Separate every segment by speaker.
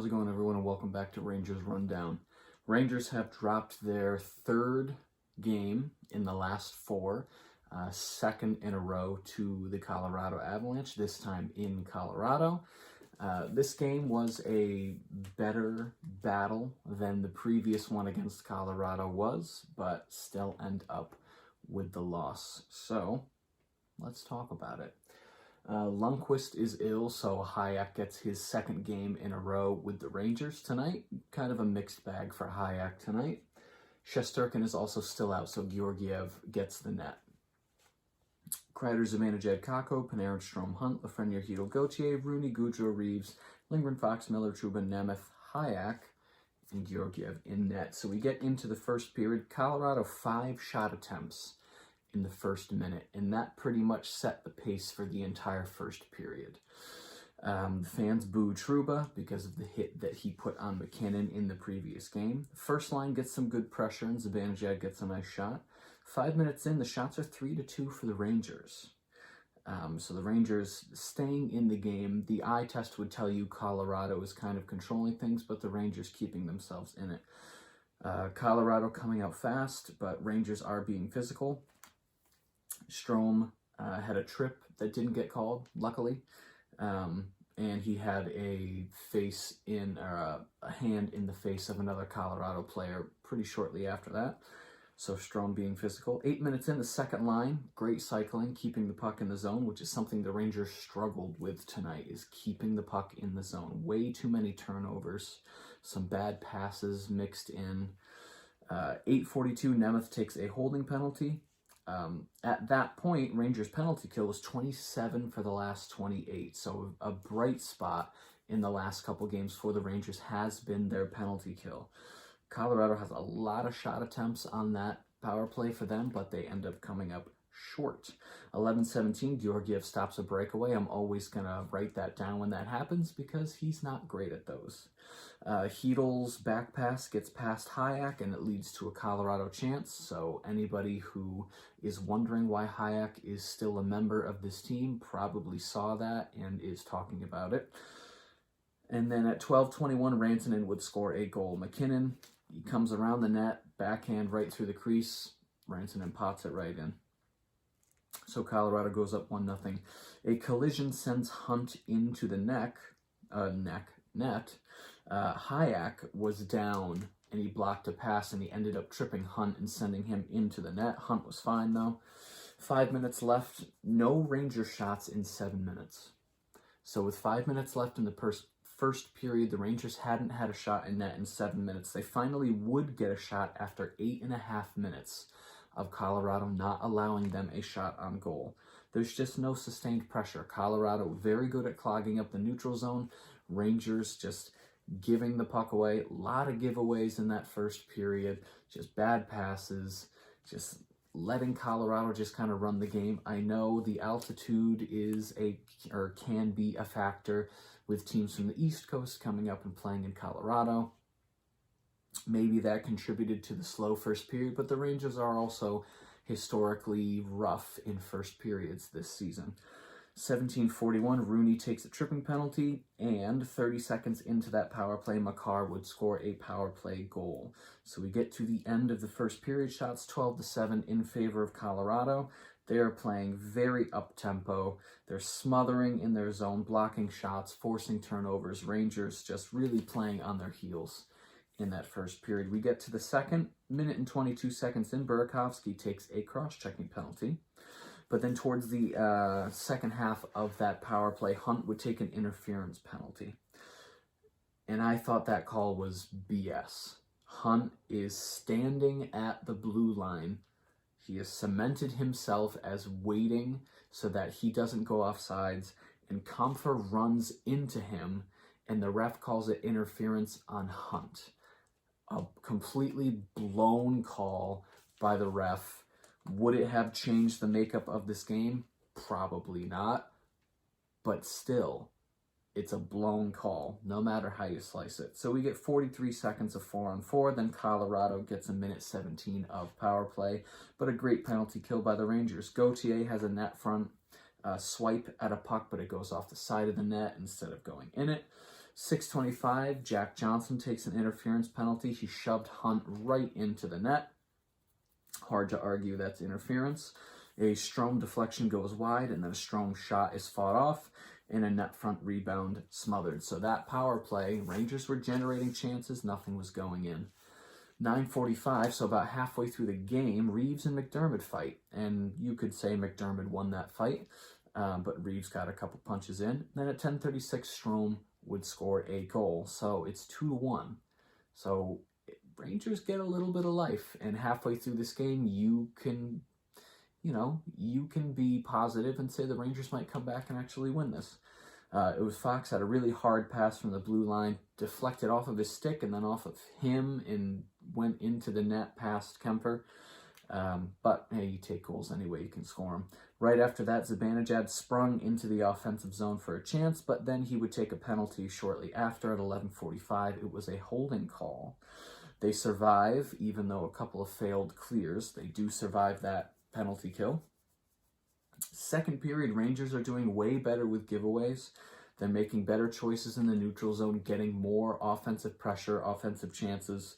Speaker 1: How's it going, everyone, and welcome back to Rangers Rundown. Rangers have dropped their third game in the last four, second in a row to the Colorado Avalanche, this time in Colorado. This game was a better battle than the previous one against Colorado was, but still end up with the loss. So, let's talk about it. Lundqvist is ill, so Hayek gets his second game in a row with the Rangers tonight. Kind of a mixed bag for Hayek tonight. Shesterkin is also still out, so Georgiev gets the net. Kreider, Zibanejad, Kakko, Panarin, Strome, Hunt, Lafreniere, Hedl, Gauthier, Rooney, Gaudreau, Reeves, Lindgren, Fox, Miller, Trouba, Nemeth, Hayek, and Georgiev in net. So we get into the first period. Colorado 5 shot attempts in the first minute, and that pretty much set the pace for the entire first period. The fans boo Trouba because of the hit that he put on McKinnon in the previous game. First line gets some good pressure, and Zibanejad gets a nice shot. 5 minutes in, the shots are 3-2 for the Rangers. So the Rangers staying in the game. The eye test would tell you Colorado is kind of controlling things, but the Rangers keeping themselves in it. Colorado coming out fast, but Rangers are being physical. Strome had a trip that didn't get called, luckily, and he had a hand in the face of another Colorado player pretty shortly after that. So Strome being physical. 8 minutes in, the second line, great cycling, keeping the puck in the zone, which is something the Rangers struggled with tonight, is keeping the puck in the zone. Way too many turnovers, some bad passes mixed in. 8:42, Nemeth takes a holding penalty. At that point, Rangers' penalty kill was 27 for the last 28. So a bright spot in the last couple games for the Rangers has been their penalty kill. Colorado has a lot of shot attempts on that power play for them, but they end up coming up short. 11:17, Georgiev stops a breakaway. I'm always going to write that down when that happens because he's not great at those. Hedl's back pass gets past Hayek, and it leads to a Colorado chance. So anybody who is wondering why Hayek is still a member of this team probably saw that and is talking about it. And then at 12:21, Rantanen would score a goal. McKinnon, he comes around the net, backhand right through the crease. Rantanen pots it right in. So Colorado goes up 1-0. A collision sends Hunt into the net. Hayek was down, and he blocked a pass, and he ended up tripping Hunt and sending him into the net. Hunt was fine, though. 5 minutes left. No Ranger shots in 7 minutes. So with 5 minutes left in the first period, the Rangers hadn't had a shot in net in 7 minutes. They finally would get a shot after 8.5 minutes of Colorado not allowing them a shot on goal. There's just no sustained pressure. Colorado very good at clogging up the neutral zone. Rangers just giving the puck away. A lot of giveaways in that first period. Just bad passes. Just letting Colorado just kind of run the game. I know the altitude can be a factor with teams from the East Coast coming up and playing in Colorado. Maybe that contributed to the slow first period, but the Rangers are also historically rough in first periods this season. 17:41, Rooney takes a tripping penalty, and 30 seconds into that power play, Makar would score a power play goal. So we get to the end of the first period, shots 12-7 in favor of Colorado. They're playing very up-tempo. They're smothering in their zone, blocking shots, forcing turnovers. Rangers just really playing on their heels in that first period. We get to the second, minute and 22 seconds in, Burakovsky takes a cross-checking penalty. But then towards the second half of that power play, Hunt would take an interference penalty. And I thought that call was BS. Hunt is standing at the blue line. He has cemented himself as waiting so that he doesn't go off sides, and Comfer runs into him, and the ref calls it interference on Hunt. A completely blown call by the ref. Would it have changed the makeup of this game? Probably not. But still, it's a blown call, no matter how you slice it. So we get 43 seconds of 4-on-4, then Colorado gets a minute 17 of power play, but a great penalty kill by the Rangers. Gauthier has a net front swipe at a puck, but it goes off the side of the net instead of going in it. 6:25, Jack Johnson takes an interference penalty. He shoved Hunt right into the net. Hard to argue that's interference. A Strome deflection goes wide, and then a Strome shot is fought off, and a net front rebound smothered. So that power play, Rangers were generating chances, nothing was going in. 9:45, so about halfway through the game, Reeves and McDermott fight. And you could say McDermott won that fight, but Reeves got a couple punches in. Then at 10:36, Strome would score a goal. So it's 2-1. So Rangers get a little bit of life. And halfway through this game, you can be positive and say the Rangers might come back and actually win this. It was Fox had a really hard pass from the blue line, deflected off of his stick and then off of him and went into the net past Kemper. But hey, you take goals anyway, you can score them. Right after that, Zibanejad sprung into the offensive zone for a chance, but then he would take a penalty shortly after at 11:45. It was a holding call. They survive, even though a couple of failed clears. They do survive that penalty kill. Second period, Rangers are doing way better with giveaways. They're making better choices in the neutral zone, getting more offensive pressure, offensive chances.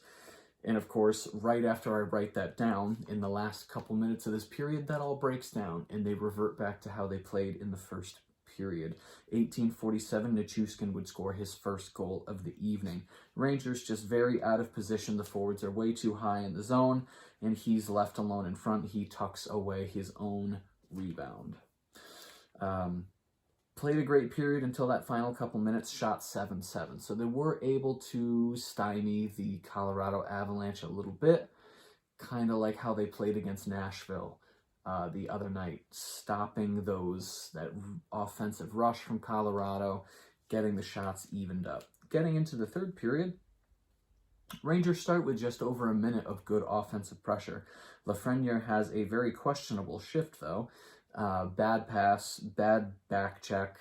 Speaker 1: And of course, right after I write that down, in the last couple minutes of this period, that all breaks down and they revert back to how they played in the first period. 18:47, Nichushkin would score his first goal of the evening. Rangers just very out of position. The forwards are way too high in the zone, and he's left alone in front. He tucks away his own rebound. Played a great period until that final couple minutes, shot 7-7. So they were able to stymie the Colorado Avalanche a little bit, kind of like how they played against Nashville the other night, stopping that offensive rush from Colorado, getting the shots evened up. Getting into the third period, Rangers start with just over a minute of good offensive pressure. Lafreniere has a very questionable shift, though. Bad pass, bad back check.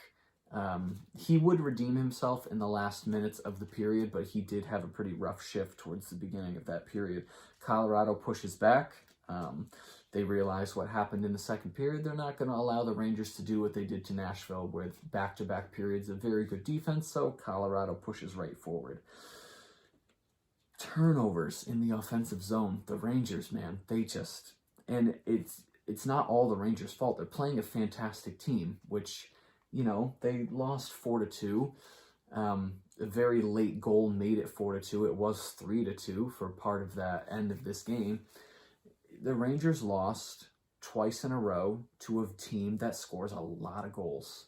Speaker 1: He would redeem himself in the last minutes of the period, but he did have a pretty rough shift towards the beginning of that period. Colorado pushes back. They realize what happened in the second period. They're not going to allow the Rangers to do what they did to Nashville with back-to-back periods of very good defense, so Colorado pushes right forward. Turnovers in the offensive zone. The Rangers, man, and it's not all the Rangers' fault. They're playing a fantastic team, which, they lost 4-2. A very late goal made it 4-2. It was 3-2 for part of that end of this game. The Rangers lost twice in a row to a team that scores a lot of goals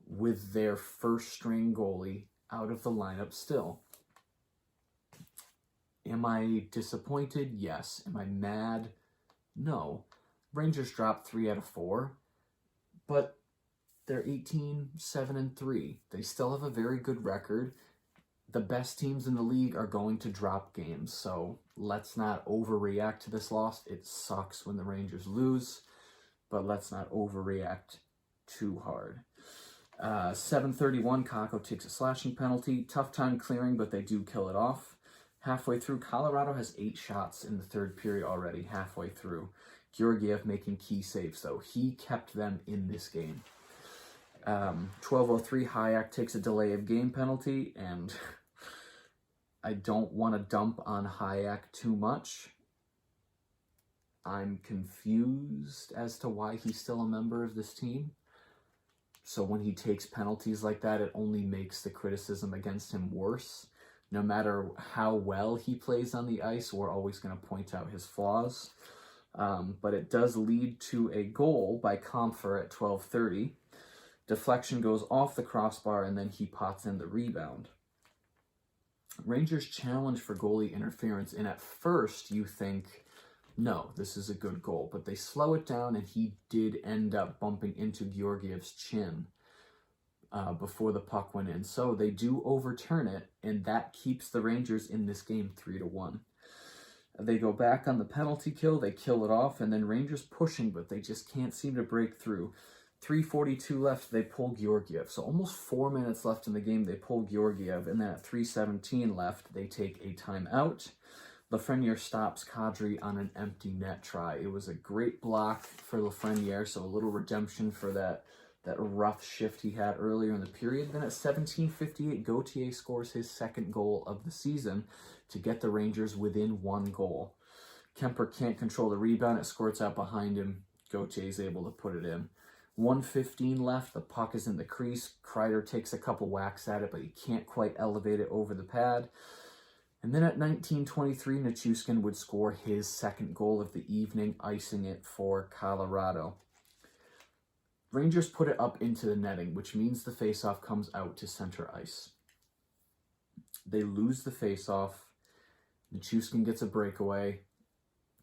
Speaker 1: with their first-string goalie out of the lineup still. Am I disappointed? Yes. Am I mad? No. Rangers dropped 3 out of 4, but they're 18-7-3. They still have a very good record. The best teams in the league are going to drop games, so let's not overreact to this loss. It sucks when the Rangers lose, but let's not overreact too hard. 7:31, Kakko takes a slashing penalty. Tough time clearing, but they do kill it off. Halfway through, Colorado has 8 shots in the third period already, halfway through. Georgiev making key saves, though. He kept them in this game. 12:03, Hayek takes a delay of game penalty, and I don't want to dump on Hayek too much. I'm confused as to why he's still a member of this team. So when he takes penalties like that, it only makes the criticism against him worse. No matter how well he plays on the ice, we're always going to point out his flaws. But it does lead to a goal by Comfer at 12:30. Deflection goes off the crossbar, and then he pots in the rebound. Rangers challenge for goalie interference, and at first you think, no, this is a good goal. But they slow it down, and he did end up bumping into Georgiev's chin before the puck went in. So they do overturn it, and that keeps the Rangers in this game 3-1. They go back on the penalty kill, they kill it off, and then Rangers pushing, but they just can't seem to break through. 3:42 left, they pull Georgiev. So almost 4 minutes left in the game, they pull Georgiev, and then at 3:17 left, they take a timeout. Lafreniere stops Kadri on an empty net try. It was a great block for Lafreniere, so a little redemption for that that rough shift he had earlier in the period. Then at 17:58, Gauthier scores his second goal of the season to get the Rangers within 1 goal. Kemper can't control the rebound. It squirts out behind him. Gauthier is able to put it in. 1:15 left. The puck is in the crease. Kreider takes a couple whacks at it, but he can't quite elevate it over the pad. And then at 19:23, Nichushkin would score his second goal of the evening, icing it for Colorado. Rangers put it up into the netting, which means the faceoff comes out to center ice. They lose the faceoff. Nichushkin gets a breakaway.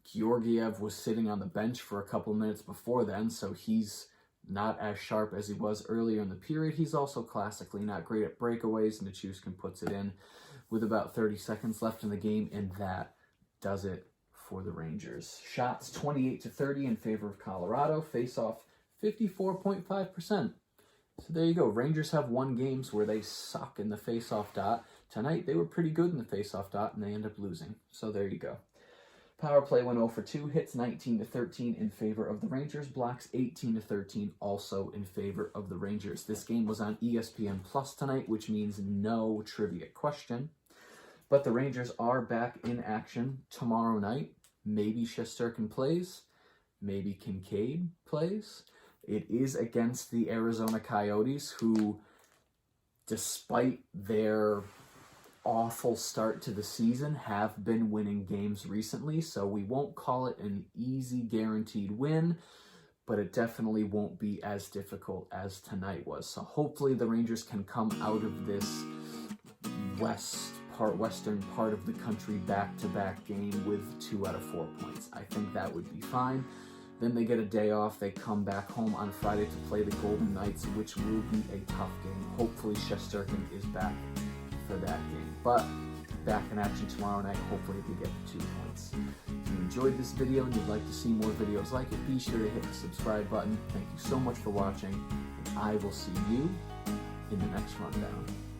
Speaker 1: Georgiev was sitting on the bench for a couple minutes before then, so he's not as sharp as he was earlier in the period. He's also classically not great at breakaways. Nichushkin puts it in with about 30 seconds left in the game, and that does it for the Rangers. Shots 28-30 in favor of Colorado. Face-off 54.5%. So there you go. Rangers have won games where they suck in the face-off dot. Tonight, they were pretty good in the face-off dot, and they end up losing. So there you go. Power play went 0 for 2, hits 19-13 in favor of the Rangers, blocks 18-13 also in favor of the Rangers. This game was on ESPN Plus tonight, which means no trivia question. But the Rangers are back in action tomorrow night. Maybe Shesterkin plays, maybe Kincaid plays. It is against the Arizona Coyotes, who, despite their awful start to the season, have been winning games recently, so we won't call it an easy guaranteed win, but it definitely won't be as difficult as tonight was. So hopefully the Rangers can come out of this western part of the country back-to-back game with 2 out of 4 points. I think that would be fine. Then they get a day off. They come back home on Friday to play the Golden Knights, which will be a tough game. Hopefully Shesterkin is back for that game. But back in action tomorrow night. Hopefully we get the 2 points. If you enjoyed this video and you'd like to see more videos like it, be sure to hit the subscribe button. Thank you so much for watching, and I will see you in the next rundown.